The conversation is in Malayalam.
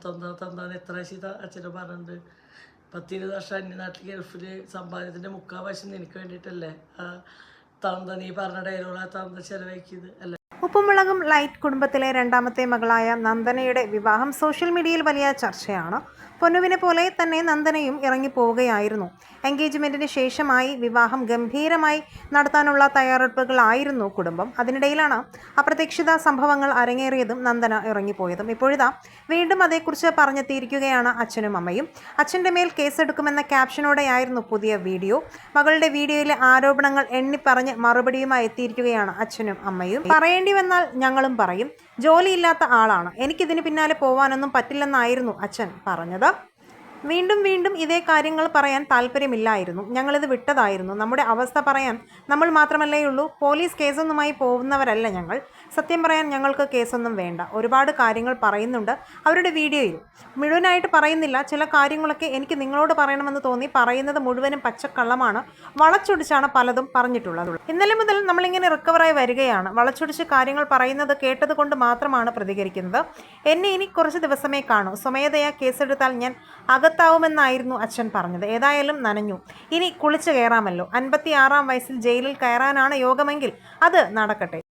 തന്നോട് തന്നാന്ന് എത്ര ആഴ്ച അച്ഛനും പറഞ്ഞിട്ടുണ്ട്. 10-20 വർഷം അന്യനാട്ടിൽ ഗൾഫിൽ സമ്പാദ്യത്തിൻ്റെ 3/4 നിനക്ക് വേണ്ടിയിട്ടല്ലേ തന്ത നീ പറഞ്ഞ ഡയലോഗാ തന്ത ചെലവഴിക്കുന്നത് അല്ലേ. ഉപ്പുമുളകും ലൈറ്റ് കുടുംബത്തിലെ രണ്ടാമത്തെ മകളായ നന്ദനയുടെ വിവാഹം സോഷ്യൽ മീഡിയയിൽ വലിയ ചർച്ചയാണ്. പൊന്നുവിനെ പോലെ തന്നെ നന്ദനയും ഇറങ്ങിപ്പോവുകയായിരുന്നു. എൻഗേജ്മെൻറ്റിന് ശേഷമായി വിവാഹം ഗംഭീരമായി നടത്താനുള്ള തയ്യാറെടുപ്പുകളായിരുന്നു കുടുംബം. അതിനിടയിലാണ് അപ്രതീക്ഷിത സംഭവങ്ങൾ അരങ്ങേറിയതും നന്ദന ഇറങ്ങിപ്പോയതും. ഇപ്പോഴിതാ വീണ്ടും അതേക്കുറിച്ച് പറഞ്ഞെത്തിയിരിക്കുകയാണ് അച്ഛനും അമ്മയും. അച്ഛൻ്റെ മേൽ കേസെടുക്കുമെന്ന ക്യാപ്ഷനോടെയായിരുന്നു പുതിയ വീഡിയോ. മകളുടെ വീഡിയോയിലെ ആരോപണങ്ങൾ എണ്ണിപ്പറഞ്ഞ് മറുപടിയുമായി എത്തിയിരിക്കുകയാണ് അച്ഛനും അമ്മയും. പറയേണ്ടി വന്നാൽ ഞങ്ങളും പറയും. ജോലിയില്ലാത്ത ആളാണ്, എനിക്കിതിന് പിന്നാലെ പോവാനൊന്നും പറ്റില്ലെന്നായിരുന്നു അച്ഛൻ പറഞ്ഞത്. വീണ്ടും വീണ്ടും ഇതേ കാര്യങ്ങൾ പറയാൻ താല്പര്യമില്ലായിരുന്നു. ഞങ്ങളിത് വിട്ടതായിരുന്നു. നമ്മുടെ അവസ്ഥ പറയാൻ നമ്മൾ മാത്രമല്ലേ ഉള്ളൂ. പോലീസ് കേസൊന്നുമായി പോകുന്നവരല്ല ഞങ്ങൾ. സത്യം പറയാൻ ഞങ്ങൾക്ക് കേസൊന്നും വേണ്ട. ഒരുപാട് കാര്യങ്ങൾ പറയുന്നുണ്ട് അവരുടെ വീഡിയോയിൽ. മുഴുവനായിട്ട് പറയുന്നില്ല. ചില കാര്യങ്ങളൊക്കെ എനിക്ക് നിങ്ങളോട് പറയണമെന്ന് തോന്നി. പറയുന്നത് മുഴുവനും പച്ചക്കള്ളമാണ്. വളച്ചൊടിച്ചാണ് പലതും പറഞ്ഞിട്ടുള്ളത്. ഇന്നലെ മുതൽ നമ്മളിങ്ങനെ റിക്കവറായി വരികയാണ്. വളച്ചൊടിച്ച് കാര്യങ്ങൾ പറയുന്നത് കേട്ടത് കൊണ്ട് മാത്രമാണ് പ്രതികരിക്കുന്നത്. എന്നെ ഇനി കുറച്ച് ദിവസമേ കാണൂ. സ്വമേധയാ കേസെടുത്താൽ ഞാൻ അകത്താവുമെന്നായിരുന്നു അച്ഛൻ പറഞ്ഞത്. ഏതായാലും നനഞ്ഞു. ഇനി കുളിച്ചു കയറാമല്ലോ. 56-ാം വയസ്സിൽ ജയിലിൽ കയറാനാണ് യോഗമെങ്കിൽ അത് നടക്കട്ടെ.